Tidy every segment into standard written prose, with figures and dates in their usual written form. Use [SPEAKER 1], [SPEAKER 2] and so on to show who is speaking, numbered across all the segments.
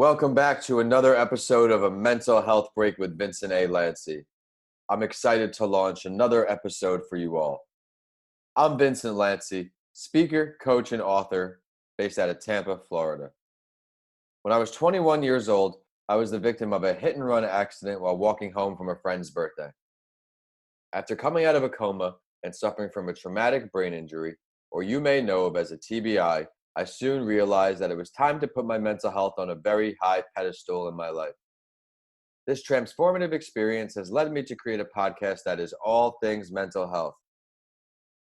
[SPEAKER 1] Welcome back to another episode of A Mental Health Break with Vincent A. Lanci. I'm excited to launch another episode for you all. I'm Vincent Lanci, speaker, coach, and author based out of Tampa, Florida. When I was 21 years old, I was the victim of a hit-and-run accident while walking home from a friend's birthday. After coming out of a coma and suffering from a traumatic brain injury, or you may know of as a TBI, I soon realized that it was time to put my mental health on a very high pedestal in my life. This transformative experience has led me to create a podcast that is all things mental health.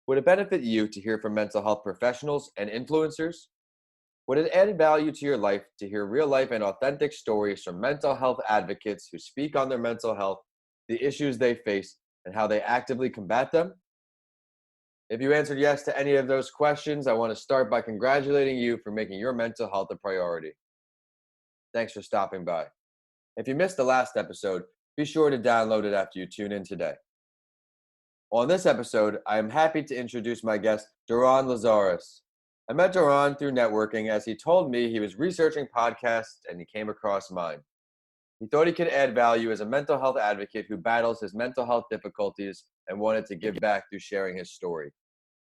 [SPEAKER 1] Would it benefit you to hear from mental health professionals and influencers? Would it add value to your life to hear real life and authentic stories from mental health advocates who speak on their mental health, the issues they face, and how they actively combat them? If you answered yes to any of those questions, I want to start by congratulating you for making your mental health a priority. Thanks for stopping by. If you missed the last episode, be sure to download it after you tune in today. On this episode, I am happy to introduce my guest, Doron Lazarus. I met Doron through networking as he told me he was researching podcasts and he came across mine. He thought he could add value as a mental health advocate who battles his mental health difficulties and wanted to give back through sharing his story.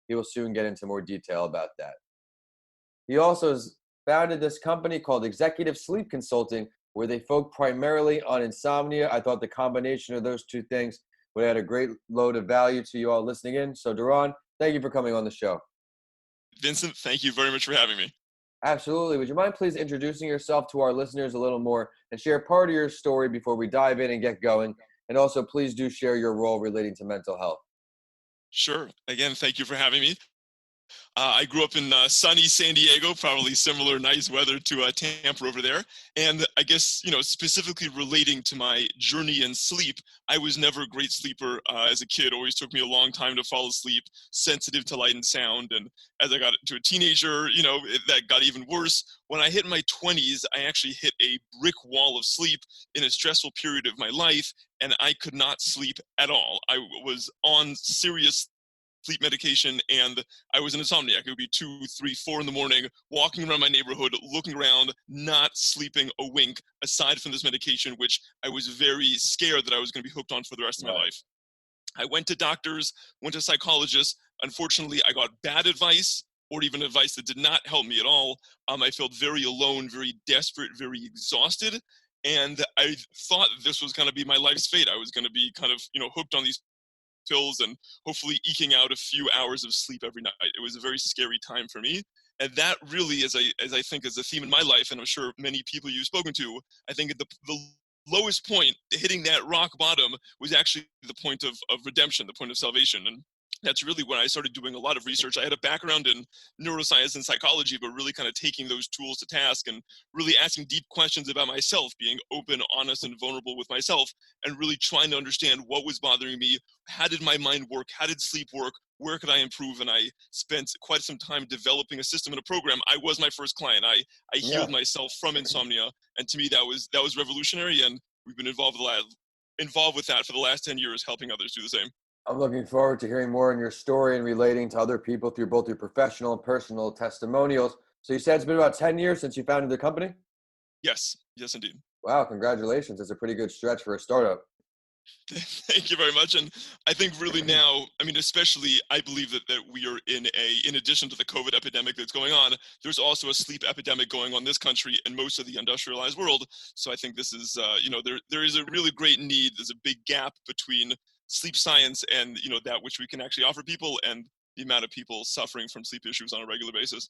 [SPEAKER 1] He will soon get into more detail about that. He also has founded this company called Executive Sleep Consulting, where they focus primarily on insomnia. I thought the combination of those two things would add a great load of value to you all listening in. So, Doron, thank you for coming on the show.
[SPEAKER 2] Vincent, thank you very much for having me.
[SPEAKER 1] Absolutely. Would you mind please introducing yourself to our listeners a little more and share part of your story before we dive in and get going? And also, please do share your role relating to mental health.
[SPEAKER 2] Sure. Again, thank you for having me. I grew up in sunny San Diego, probably similar nice weather to Tampa over there. And I guess, specifically relating to my journey in sleep, I was never a great sleeper as a kid. Always took me a long time to fall asleep, sensitive to light and sound. And as I got to a teenager, that got even worse. When I hit my 20s, I actually hit a brick wall of sleep in a stressful period of my life, and I could not sleep at all. I was on serious sleep medication, and I was an insomniac. It would be 2, 3, 4 in the morning, walking around my neighborhood, looking around, not sleeping a wink, aside from this medication, which I was very scared that I was going to be hooked on for the rest of my life. I went to doctors, went to psychologists. Unfortunately, I got bad advice, or even advice that did not help me at all. I felt very alone, very desperate, very exhausted. And I thought this was going to be my life's fate. I was going to be kind of, hooked on these pills and hopefully eking out a few hours of sleep every night. It was a very scary time for me. And that really, as I think is a theme in my life, and I'm sure many people you've spoken to, I think at the lowest point, hitting that rock bottom was actually the point of redemption, the point of salvation. And that's really when I started doing a lot of research. I had a background in neuroscience and psychology, but really kind of taking those tools to task and really asking deep questions about myself, being open, honest, and vulnerable with myself, and really trying to understand what was bothering me. How did my mind work? How did sleep work? Where could I improve? And I spent quite some time developing a system and a program. I was my first client. I healed myself from insomnia. And to me, that was revolutionary. And we've been involved with that for the last 10 years, helping others do the same.
[SPEAKER 1] I'm looking forward to hearing more in your story and relating to other people through both your professional and personal testimonials. So you said it's been about 10 years since you founded the company?
[SPEAKER 2] Yes, indeed.
[SPEAKER 1] Wow, congratulations. It's a pretty good stretch for a startup.
[SPEAKER 2] Thank you very much. And I think really now, especially I believe that we are in addition to the COVID epidemic that's going on, there's also a sleep epidemic going on in this country and most of the industrialized world. So I think this is, there is a really great need. There's a big gap between sleep science and, that which we can actually offer people and the amount of people suffering from sleep issues on a regular basis.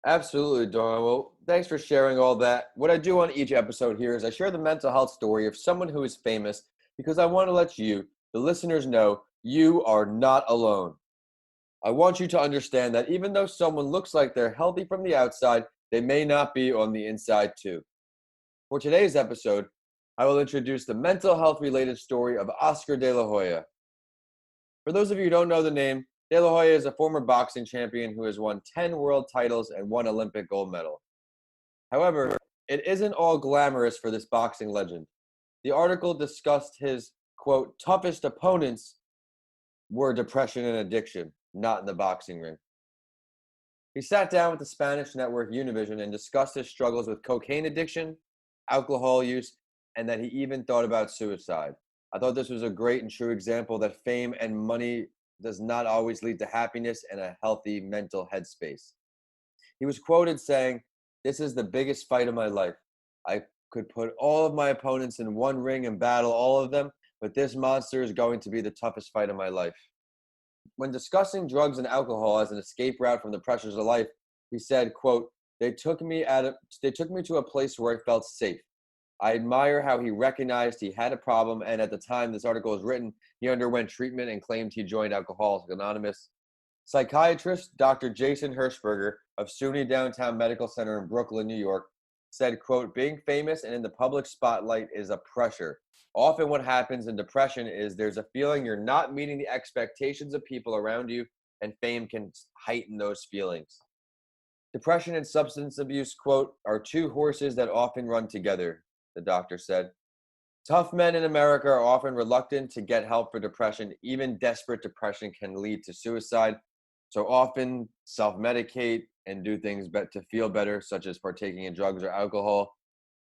[SPEAKER 1] Absolutely, Doron. Well, thanks for sharing all that. What I do on each episode here is I share the mental health story of someone who is famous because I want to let you, the listeners, know you are not alone. I want you to understand that even though someone looks like they're healthy from the outside, they may not be on the inside too. For today's episode, I will introduce the mental health related story of Oscar De La Hoya. For those of you who don't know the name, De La Hoya is a former boxing champion who has won 10 world titles and 1 Olympic gold medal. However, it isn't all glamorous for this boxing legend. The article discussed his, quote, toughest opponents were depression and addiction, not in the boxing ring. He sat down with the Spanish network Univision and discussed his struggles with cocaine addiction, alcohol use, and that he even thought about suicide. I thought this was a great and true example that fame and money does not always lead to happiness and a healthy mental headspace. He was quoted saying, "This is the biggest fight of my life. I could put all of my opponents in one ring and battle all of them, but this monster is going to be the toughest fight of my life." When discussing drugs and alcohol as an escape route from the pressures of life, he said, quote, they took me to a place where I felt safe. I admire how he recognized he had a problem, and at the time this article was written, he underwent treatment and claimed he joined Alcoholics Anonymous. Psychiatrist Dr. Jason Hirschberger of SUNY Downtown Medical Center in Brooklyn, New York, said, quote, being famous and in the public spotlight is a pressure. Often what happens in depression is there's a feeling you're not meeting the expectations of people around you, and fame can heighten those feelings. Depression and substance abuse, quote, are two horses that often run together, the doctor said. Tough men in America are often reluctant to get help for depression. Even desperate depression can lead to suicide. So often self-medicate and do things to feel better, such as partaking in drugs or alcohol.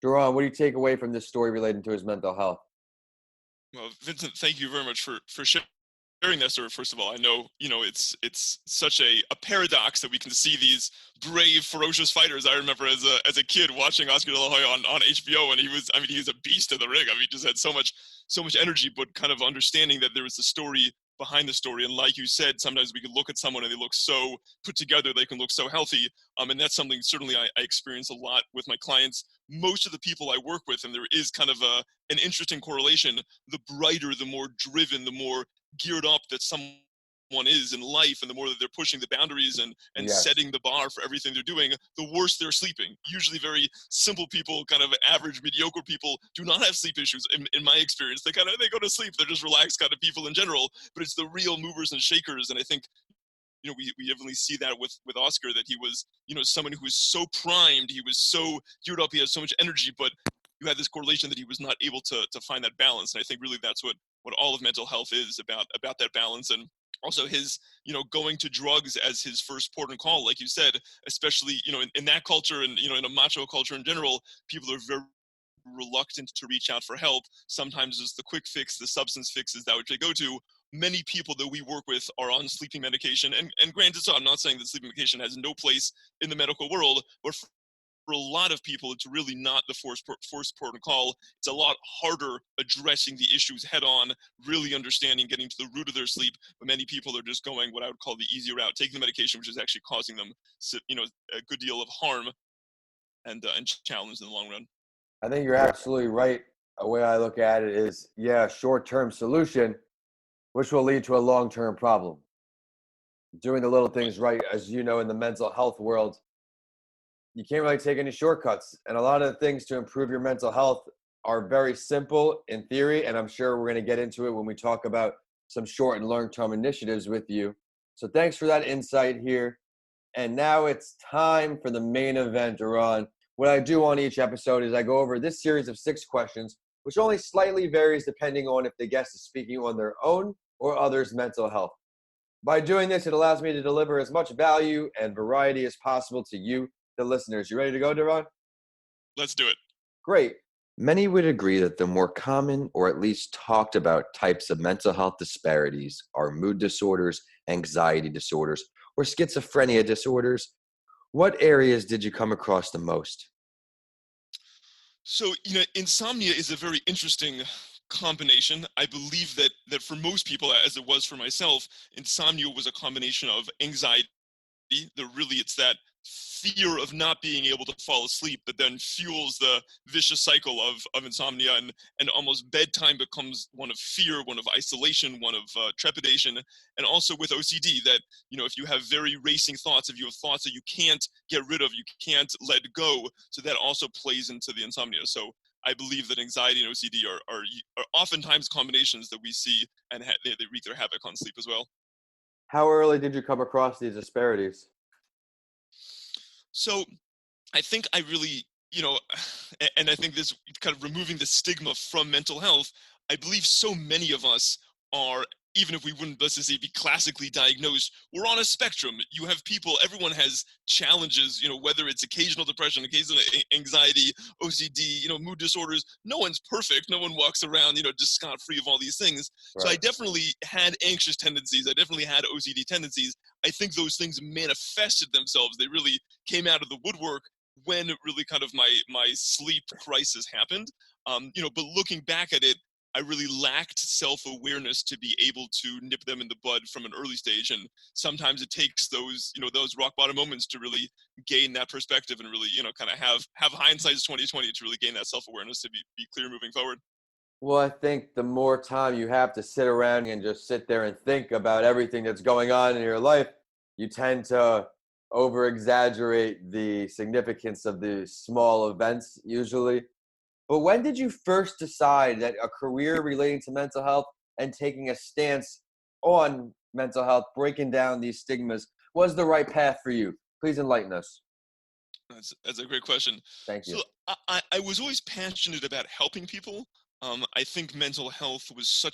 [SPEAKER 1] Doron, what do you take away from this story relating to his mental health?
[SPEAKER 2] Well, Vincent, thank you very much for sharing that story. First of all, I know it's such a paradox that we can see these brave, ferocious fighters. I remember as a kid watching Oscar De La Hoya on HBO, and he was a beast in the ring. I mean, he just had so much energy, but kind of understanding that there was a story behind the story. And like you said, sometimes we can look at someone and they look so put together, they can look so healthy. And that's something certainly I experience a lot with my clients. Most of the people I work with, and there is kind of an interesting correlation, the brighter, the more driven, the more geared up that someone is in life, and the more that they're pushing the boundaries and
[SPEAKER 1] Yes.
[SPEAKER 2] setting the bar for everything they're doing, the worse they're sleeping. Usually very simple people, kind of average, mediocre people, do not have sleep issues in my experience. They go to sleep, they're just relaxed kind of people in general, but it's the real movers and shakers. And I think we definitely see that with Oscar, that he was, someone who was so primed, he was so geared up, he had so much energy, but you had this correlation that he was not able to find that balance. And I think really that's what all of mental health is about that balance. And also his, going to drugs as his first port and call, like you said, especially, in that culture, and, in a macho culture in general, people are very reluctant to reach out for help. Sometimes it's the quick fix, the substance fixes that which they go to. Many people that we work with are on sleeping medication, and granted, so I'm not saying that sleeping medication has no place in the medical world, but for a lot of people, it's really not the forced protocol. It's a lot harder addressing the issues head on, really understanding, getting to the root of their sleep. But many people are just going what I would call the easy route, taking the medication, which is actually causing them, a good deal of harm and challenge in the long run.
[SPEAKER 1] I think you're absolutely right. The way I look at it is, yeah, short-term solution, which will lead to a long-term problem. Doing the little
[SPEAKER 2] Right.
[SPEAKER 1] things right, as you know, in the mental health world, you can't really take any shortcuts. And a lot of the things to improve your mental health are very simple in theory. And I'm sure we're going to get into it when we talk about some short and long term initiatives with you. So thanks for that insight here. And now it's time for the main event, Iran. What I do on each episode is I go over this series of 6 questions, which only slightly varies depending on if the guest is speaking on their own or others' mental health. By doing this, it allows me to deliver as much value and variety as possible to you, the listeners. You ready to go, Doron?
[SPEAKER 2] Let's do it.
[SPEAKER 1] Great. Many would agree that the more common or at least talked about types of mental health disparities are mood disorders, anxiety disorders, or schizophrenia disorders. What areas did you come across the most?
[SPEAKER 2] So, insomnia is a very interesting combination. I believe that for most people, as it was for myself, insomnia was a combination of anxiety. Really, it's that fear of not being able to fall asleep that then fuels the vicious cycle of insomnia, and almost bedtime becomes one of fear, one of isolation, one of trepidation. And also with OCD, that if you have very racing thoughts, if you have thoughts that you can't get rid of, you can't let go, so that also plays into the insomnia. So I believe that anxiety and OCD are oftentimes combinations that we see, and they wreak their havoc on sleep as well.
[SPEAKER 1] How early did you come across these disparities?
[SPEAKER 2] So I think I really, and I think this kind of removing the stigma from mental health, I believe so many of us are even if we wouldn't, let's just say, be classically diagnosed, we're on a spectrum. You have people, everyone has challenges, whether it's occasional depression, occasional anxiety, OCD, mood disorders. No one's perfect. No one walks around, just scot-free of all these things. So I
[SPEAKER 1] Right.
[SPEAKER 2] definitely had anxious tendencies. I definitely had OCD tendencies. I think those things manifested themselves. They really came out of the woodwork when really kind of my sleep crisis happened. But looking back at it, I really lacked self-awareness to be able to nip them in the bud from an early stage. And sometimes it takes those rock bottom moments to really gain that perspective and really, kind of have hindsight's 2020 to really gain that self-awareness to be clear moving forward.
[SPEAKER 1] Well, I think the more time you have to sit around and just sit there and think about everything that's going on in your life, you tend to over exaggerate the significance of the small events usually. But when did you first decide that a career relating to mental health and taking a stance on mental health, breaking down these stigmas, was the right path for you? Please enlighten us.
[SPEAKER 2] That's a great question.
[SPEAKER 1] Thank
[SPEAKER 2] So
[SPEAKER 1] you.
[SPEAKER 2] I was always passionate about helping people. I think mental health was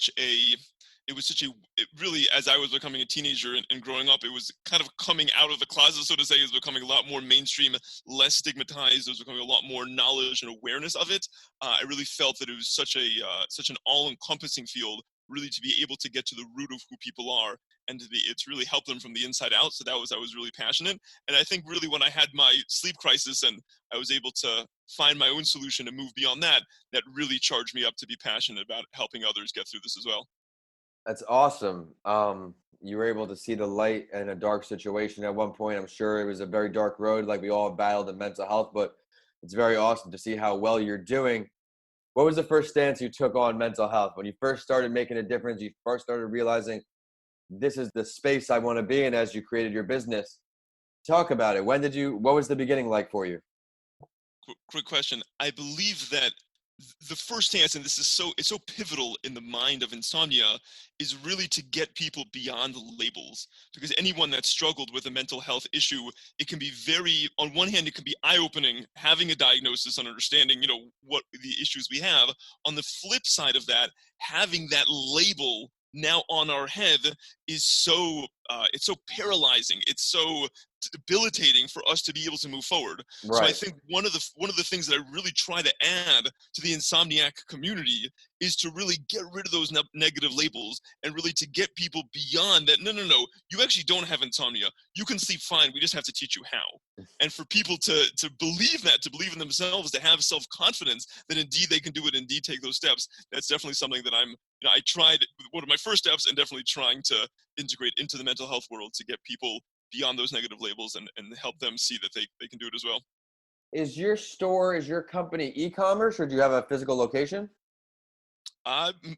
[SPEAKER 2] it really, as I was becoming a teenager and growing up, it was kind of coming out of the closet, so to say. It was becoming a lot more mainstream, less stigmatized. There was becoming a lot more knowledge and awareness of it. I really felt that it was such an all-encompassing field, really, to be able to get to the root of who people are and to really help them from the inside out. So I was really passionate. And I think really when I had my sleep crisis and I was able to find my own solution and move beyond that, that really charged me up to be passionate about helping others get through this as well.
[SPEAKER 1] That's awesome. You were able to see the light in a dark situation at one point. I'm sure it was a very dark road, like we all battled in mental health, but it's very awesome to see how well you're doing. What was the first stance you took on mental health? When you first started making a difference, you first started realizing this is the space I want to be in as you created your business. Talk about it. What was the beginning like for you?
[SPEAKER 2] Quick question. I believe that the first stance, and it's so pivotal in the mind of insomnia, is really to get people beyond the labels. Because anyone that struggled with a mental health issue, it can be on one hand, it can be eye-opening having a diagnosis and understanding, what the issues we have. On the flip side of that, having that label now on our head is it's so paralyzing. It's so debilitating for us to be able to move forward. So I
[SPEAKER 1] Right.
[SPEAKER 2] think one of the things that I really try to add to the insomniac community is to really get rid of those negative labels and really to get people beyond that. No, you actually don't have insomnia. You can sleep fine. We just have to teach you how. And for people to believe that, to believe in themselves, to have self-confidence that indeed they can do it, indeed take those steps. That's definitely something that I tried one of my first steps and definitely trying to integrate into the mental health world to get people beyond those negative labels and help them see that they can do it as well.
[SPEAKER 1] Is your company e-commerce or do you have a physical location?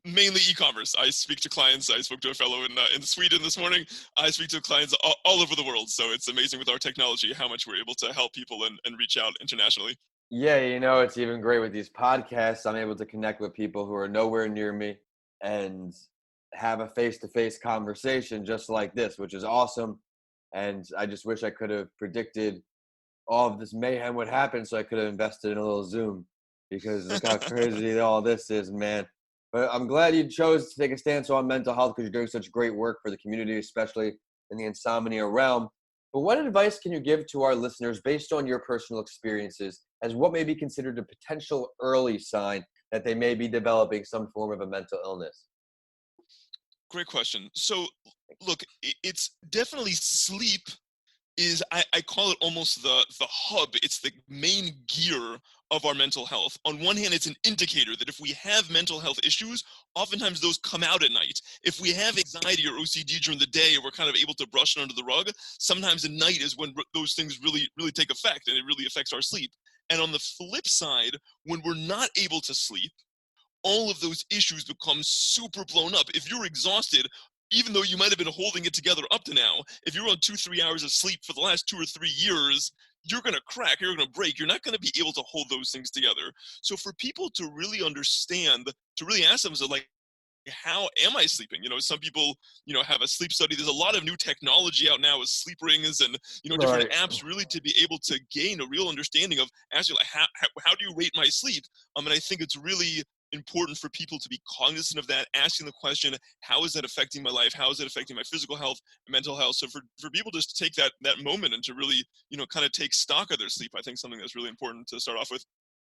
[SPEAKER 2] Mainly e-commerce. I speak to clients. I spoke to a fellow in Sweden this morning. I speak to clients all over the world. So it's amazing with our technology how much we're able to help people and reach out internationally.
[SPEAKER 1] Yeah, it's even great with these podcasts. I'm able to connect with people who are nowhere near me and have a face-to-face conversation just like this, which is awesome. And I just wish I could have predicted all of this mayhem would happen so I could have invested in a little Zoom because look how crazy all this is, man. But I'm glad you chose to take a stance on mental health because you're doing such great work for the community, especially in the insomnia realm. But what advice can you give to our listeners based on your personal experiences as what may be considered a potential early sign that they may be developing some form of a mental illness?
[SPEAKER 2] Great question. So look, it's definitely sleep is I call it almost the hub. It's the main gear of our mental health. On one hand, it's an indicator that if we have mental health issues, oftentimes those come out at night. If we have anxiety or OCD during the day, we're kind of able to brush it under the rug. Sometimes at night is when those things really take effect and it really affects our sleep. And on the flip side, when we're not able to sleep, all of those issues become super blown up. If you're exhausted, even though you might have been holding it together up to now, if you're on 2-3 hours of sleep for the last 2 or 3 years, you're going to crack, you're going to break, you're not going to be able to hold those things together. So for people to really understand, to really ask themselves, like, how am I sleeping? Some people, have a sleep study. There's a lot of new technology out now with sleep rings and, different
[SPEAKER 1] Right.
[SPEAKER 2] apps really to be able to gain a real understanding of asking, like, how do you rate my sleep? And I think it's really important for people to be cognizant of that, asking the question, how is that affecting my life? How is it affecting my physical health and mental health? So for people just to take that moment and to really, kind of take stock of their sleep, I think something that's really important to start off with.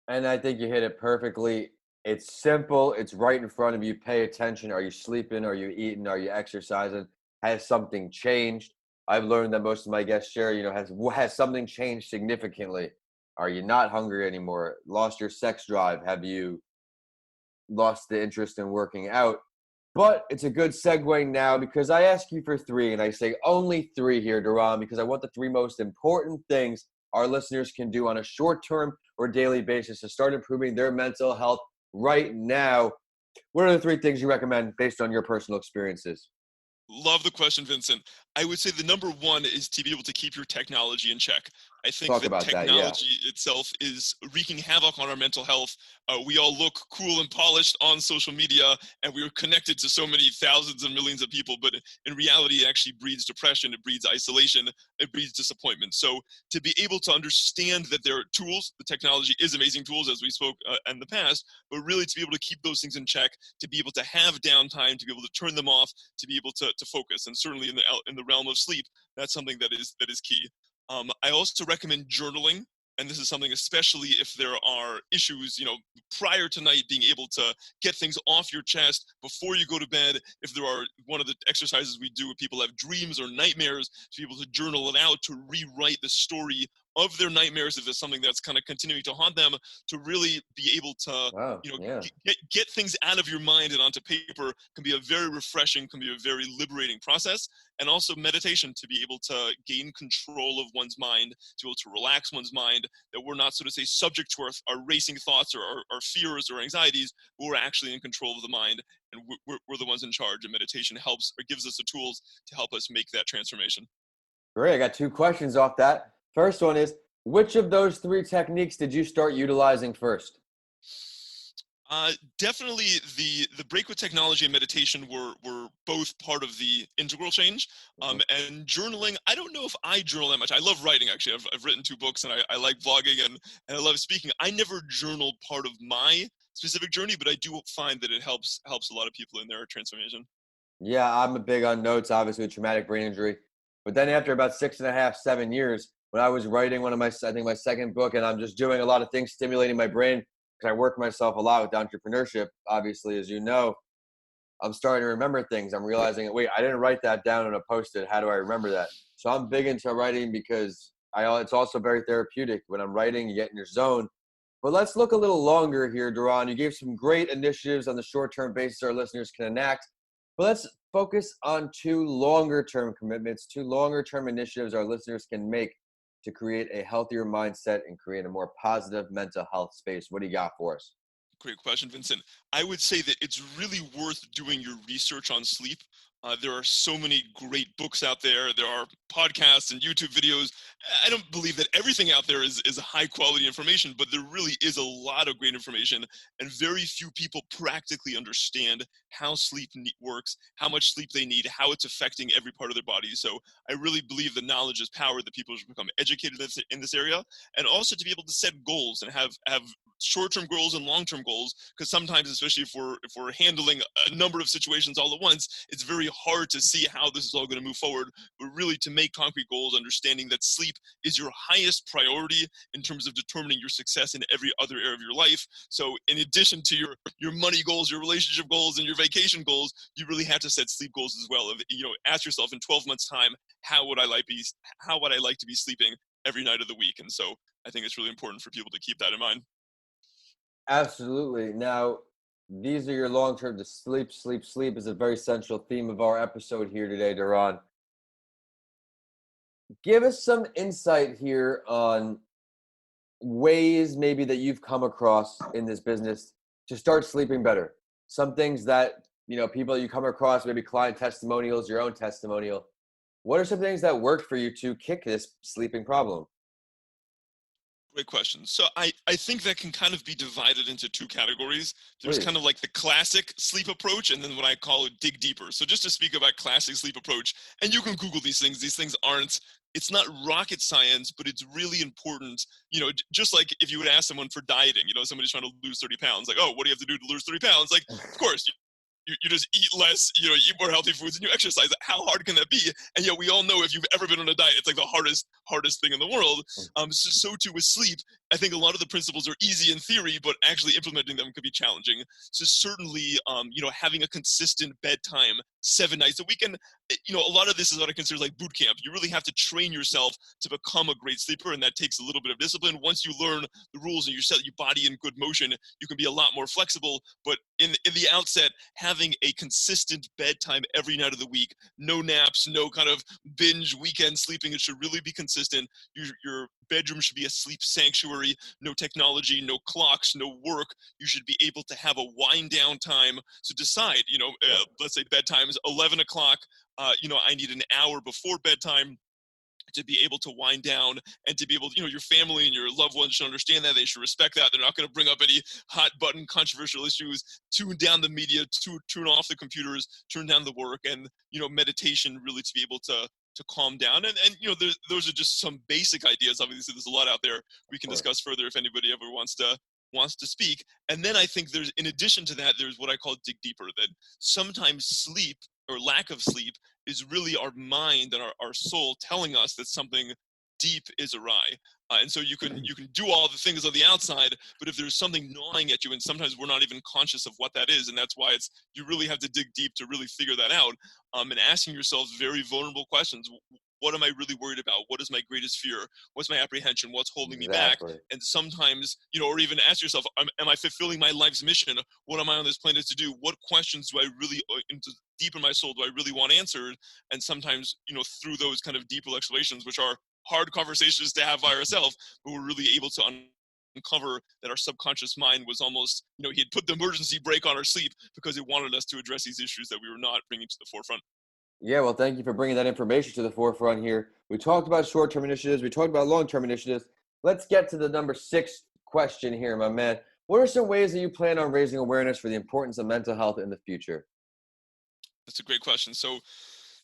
[SPEAKER 1] And I think you hit it perfectly. It's simple. It's right in front of you. Pay attention. Are you sleeping? Are you eating? Are you exercising? Has something changed? I've learned that most of my guests share, has something changed significantly? Are you not hungry anymore? Lost your sex drive? Have you lost the interest in working out? But it's a good segue now because I ask you for three, and I say only three here, Doron, because I want the three most important things our listeners can do on a short-term or daily basis to start improving their mental health right now. What are the three things you recommend based on your personal experiences?
[SPEAKER 2] Love the question, Vincent. I would say the number one is to be able to keep your technology in check. I think
[SPEAKER 1] Talk
[SPEAKER 2] that
[SPEAKER 1] about that, yeah.
[SPEAKER 2] technology itself is wreaking havoc on our mental health. We all look cool and polished on social media, and we are connected to so many thousands and millions of people. But in reality, it actually breeds depression, it breeds isolation, it breeds disappointment. So to be able to understand that there are tools, the technology is amazing tools, as we spoke in the past, but really to be able to keep those things in check, to be able to have downtime, to be able to turn them off, to be able to focus. And certainly in the realm of sleep, that's something that is key. I also recommend journaling, and this is something especially if there are issues, prior to night, being able to get things off your chest before you go to bed. If there are, one of the exercises we do if people have dreams or nightmares, to be able to journal it out, to rewrite the story of their nightmares if there's something that's kind of continuing to haunt them, to really be able to
[SPEAKER 1] Oh, yeah.
[SPEAKER 2] get things out of your mind and onto paper can be a very refreshing, can be a very liberating process. And also meditation, to be able to gain control of one's mind, to be able to relax one's mind, that we're not, so to say, subject to our racing thoughts or our fears or anxieties, but we're actually in control of the mind, and we're the ones in charge. And meditation helps or gives us the tools to help us make that transformation.
[SPEAKER 1] Great. I got two questions off that. First one is, which of those three techniques did you start utilizing first?
[SPEAKER 2] Definitely the break with technology and meditation were both part of the integral change. And journaling, I don't know if I journal that much. I love writing, actually. I've written 2 books, and I like vlogging, and I love speaking. I never journaled part of my specific journey, but I do find that it helps a lot of people in their transformation.
[SPEAKER 1] Yeah, I'm a big on notes, obviously, with traumatic brain injury. But then after about 6.5, 7 years, when I was writing I think my second book, and I'm just doing a lot of things stimulating my brain because I work myself a lot with entrepreneurship, obviously, as you know, I'm starting to remember things. I'm realizing, wait, I didn't write that down on a post-it. How do I remember that? So I'm big into writing because it's also very therapeutic. When I'm writing, you get in your zone. But let's look a little longer here, Doron. You gave some great initiatives on the short-term basis our listeners can enact. But let's focus on two longer-term commitments, two longer-term initiatives our listeners can make to create a healthier mindset and create a more positive mental health space. What do you got for us?
[SPEAKER 2] Great question, Vincent. I would say that it's really worth doing your research on sleep. There are so many great books out there. There are podcasts and YouTube videos. I don't believe that everything out there is high quality information, but there really is a lot of great information, and very few people practically understand how sleep works, how much sleep they need, how it's affecting every part of their body. So I really believe that knowledge is power, that people should become educated in this area, and also to be able to set goals and have short-term goals and long-term goals, because sometimes, especially if we're handling a number of situations all at once, it's very hard to see how this is all going to move forward. But really, to make concrete goals, understanding that sleep is your highest priority in terms of determining your success in every other area of your life. So in addition to your money goals, your relationship goals, and your vacation goals, you really have to set sleep goals as well. Ask yourself, in 12 months time, how would I like to be sleeping every night of the week? And so I think it's really important for people to keep that in mind.
[SPEAKER 1] Absolutely. Now, these are your long-term. The sleep, sleep, sleep is a very central theme of our episode here today, Doron. Give us some insight here on ways maybe that you've come across in this business to start sleeping better. Some things that, people you come across, maybe client testimonials, your own testimonial. What are some things that worked for you to kick this sleeping problem?
[SPEAKER 2] Great question. So I think that can kind of be divided into 2 categories. There's kind
[SPEAKER 1] Please.
[SPEAKER 2] of like the classic sleep approach, and then what I call it dig deeper. So just to speak about classic sleep approach, and you can Google these things. These things aren't it's not rocket science, but it's really important. Just like if you would ask someone for dieting, somebody's trying to lose 30 pounds, like, oh, what do you have to do to lose 30 pounds? Like, of course, you just eat less, eat more healthy foods, and you exercise. How hard can that be? And yet we all know, if you've ever been on a diet, it's like the hardest thing in the world. So too with sleep. I think a lot of the principles are easy in theory, but actually implementing them could be challenging. So certainly, having a consistent bedtime 7 nights a week, and a lot of this is what I consider like boot camp. You really have to train yourself to become a great sleeper, and that takes a little bit of discipline. Once you learn the rules and you set your body in good motion, you can be a lot more flexible. But in the outset, having a consistent bedtime every night of the week, no naps, no kind of binge weekend sleeping, it should really be consistent. Your bedroom should be a sleep sanctuary. No technology, no clocks, no work. You should be able to have a wind down time. So decide, let's say bedtime is 11 o'clock. I need an hour before bedtime to be able to wind down, and to be able to, your family and your loved ones should understand that. They should respect that. They're not going to bring up any hot button controversial issues. Tune down the media, turn off the computers, turn down the work, and, meditation, really to be able to calm down. And those are just some basic ideas. Obviously, there's a lot out there we can discuss further if anybody ever wants to speak. And then I think there's, in addition to that, there's what I call dig deeper, that sometimes sleep or lack of sleep is really our mind and our soul telling us that something deep is awry. And so you can do all the things on the outside, but if there's something gnawing at you, and sometimes we're not even conscious of what that is, and that's why you really have to dig deep to really figure that out, and asking yourselves very vulnerable questions. What am I really worried about? What is my greatest fear? What's my apprehension? What's holding me back? And sometimes, or even ask yourself, am I fulfilling my life's mission? What am I on this planet to do? What questions do I really, deep in my soul, do I really want answered? And sometimes, through those kind of deeper explorations, which are hard conversations to have by ourselves, but we're really able to uncover that our subconscious mind was almost, he had put the emergency brake on our sleep because it wanted us to address these issues that we were not bringing to the forefront.
[SPEAKER 1] Yeah, well, thank you for bringing that information to the forefront here. We talked about short-term initiatives. We talked about long-term initiatives. Let's get to the number 6 question here, my man. What are some ways that you plan on raising awareness for the importance of mental health in the future?
[SPEAKER 2] That's a great question. So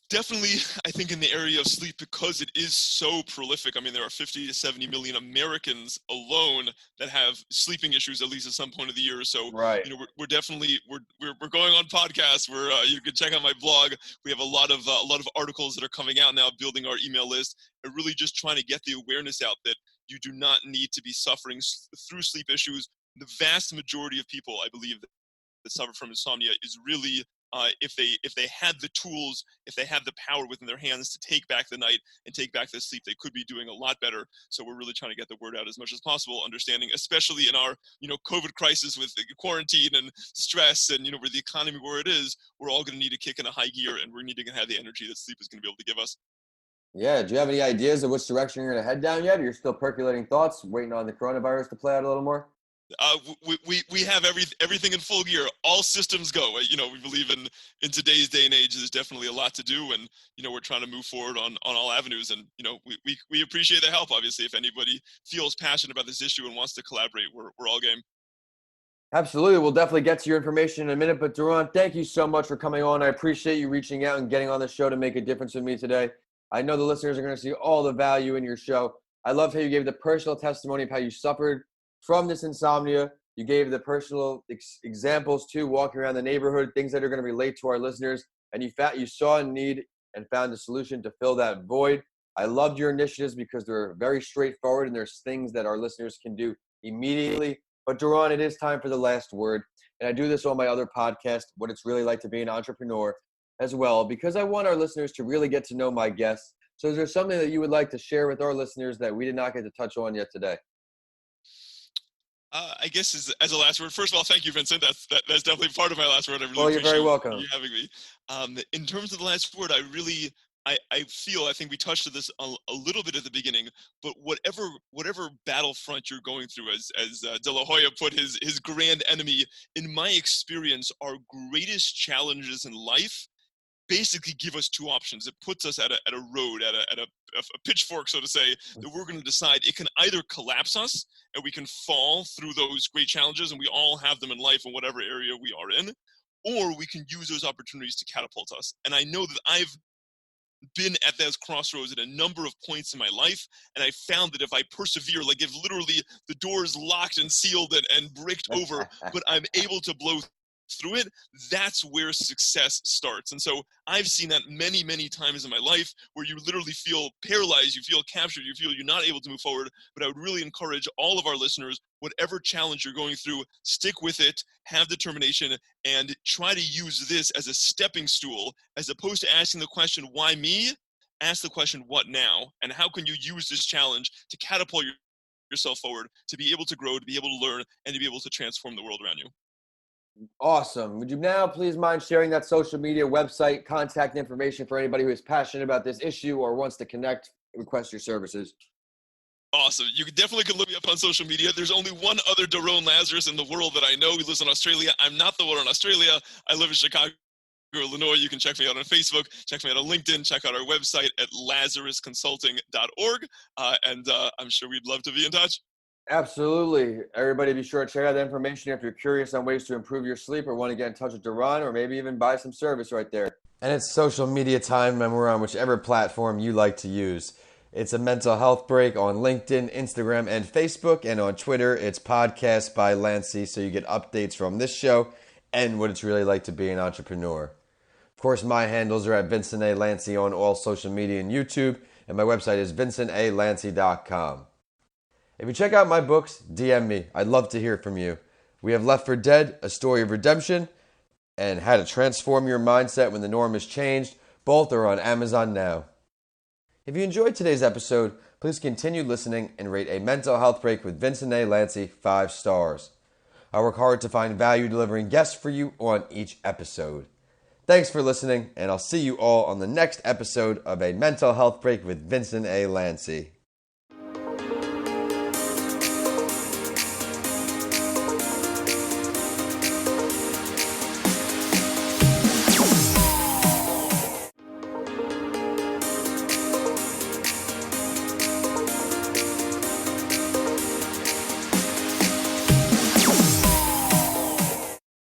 [SPEAKER 2] definitely, I think in the area of sleep, because it is so prolific. I mean, there are 50 to 70 million Americans alone that have sleeping issues, at least at some point of the year. So,
[SPEAKER 1] right.
[SPEAKER 2] We're definitely we're going on podcasts. You can check out my blog. We have a lot of articles that are coming out now, building our email list, and really just trying to get the awareness out that you do not need to be suffering through sleep issues. The vast majority of people, I believe, that suffer from insomnia is really, if they had the tools, if they had the power within their hands to take back the night and take back the sleep, they could be doing a lot better. So we're really trying to get the word out as much as possible, understanding, especially in our, COVID crisis with quarantine and stress and, with the economy where it is, we're all going to need to kick in a high gear, and we're needing to have the energy that sleep is going to be able to give us.
[SPEAKER 1] Yeah, do you have any ideas of which direction you're going to head down yet? Or you're still percolating thoughts, waiting on the coronavirus to play out a little more?
[SPEAKER 2] We have everything in full gear. All systems go. We believe in today's day and age, there's definitely a lot to do, and we're trying to move forward on all avenues. And we appreciate the help. Obviously, if anybody feels passionate about this issue and wants to collaborate, we're all game.
[SPEAKER 1] Absolutely. We'll definitely get to your information in a minute. But Doron, thank you so much for coming on. I appreciate you reaching out and getting on the show to make a difference with me today. I know the listeners are going to see all the value in your show. I love how you gave the personal testimony of how you suffered from this insomnia. You gave the personal examples too, walking around the neighborhood, things that are going to relate to our listeners. And you saw a need and found a solution to fill that void. I loved your initiatives because they're very straightforward and there's things that our listeners can do immediately. But Doron, it is time for the last word. And I do this on my other podcast, What It's Really Like to Be an Entrepreneur, as well, because I want our listeners to really get to know my guests. So is there something that you would like to share with our listeners that we did not get to touch on yet today?
[SPEAKER 2] I guess as a last word, first of all, thank you, Vincent. That's definitely part of my last word. I really
[SPEAKER 1] You're very welcome.
[SPEAKER 2] You having me. In terms of the last word, I think we touched on this a little bit at the beginning, but whatever battlefront you're going through, as De La Hoya put his grand enemy, in my experience, our greatest challenges in life basically give us two options. It puts us at a road, at a pitchfork, so to say, that we're going to decide. It can either collapse us and we can fall through those great challenges, and we all have them in life in whatever area we are in, or we can use those opportunities to catapult us. And I know that I've been at those crossroads at a number of points in my life, and I found that if I persevere, like if literally the door is locked and sealed and bricked over, but I'm able to blow through it, that's where success starts. And so I've seen that many, many times in my life where you literally feel paralyzed, you feel captured, you feel you're not able to move forward. But I would really encourage all of our listeners, whatever challenge you're going through, stick with it, have determination, and try to use this as a stepping stool, as opposed to asking the question, why me? Ask the question, what now? And how can you use this challenge to catapult yourself forward, to be able to grow, to be able to learn, and to be able to transform the world around you?
[SPEAKER 1] Awesome. Would you now please mind sharing that social media website, contact information for anybody who is passionate about this issue or wants to connect, request your services?
[SPEAKER 2] Awesome. You definitely can look me up on social media. There's only one other Doron Lazarus in the world that I know. He lives in Australia. I'm not the one in Australia. I live in Chicago, Illinois. You can check me out on Facebook, check me out on LinkedIn, check out our website at lazarusconsulting.org. And I'm sure we'd love to be in touch.
[SPEAKER 1] Absolutely. Everybody be sure to check out the information if you're curious on ways to improve your sleep or want to get in touch with Doron or maybe even buy some service right there. And it's social media time, and we're on whichever platform you like to use. It's a mental health break on LinkedIn, Instagram, and Facebook. And on Twitter, it's Podcast by Lanci, so you get updates from this show and what it's really like to be an entrepreneur. Of course, my handles are at Vincent A. Lanci on all social media and YouTube, and my website is vincentalanci.com. If you check out my books, DM me. I'd love to hear from you. We have Left for Dead, A Story of Redemption, and How to Transform Your Mindset When the Norm Is Changed. Both are on Amazon now. If you enjoyed today's episode, please continue listening and rate A Mental Health Break with Vincent A. Lanci 5 stars. I work hard to find value delivering guests for you on each episode. Thanks for listening, and I'll see you all on the next episode of A Mental Health Break with Vincent A. Lanci.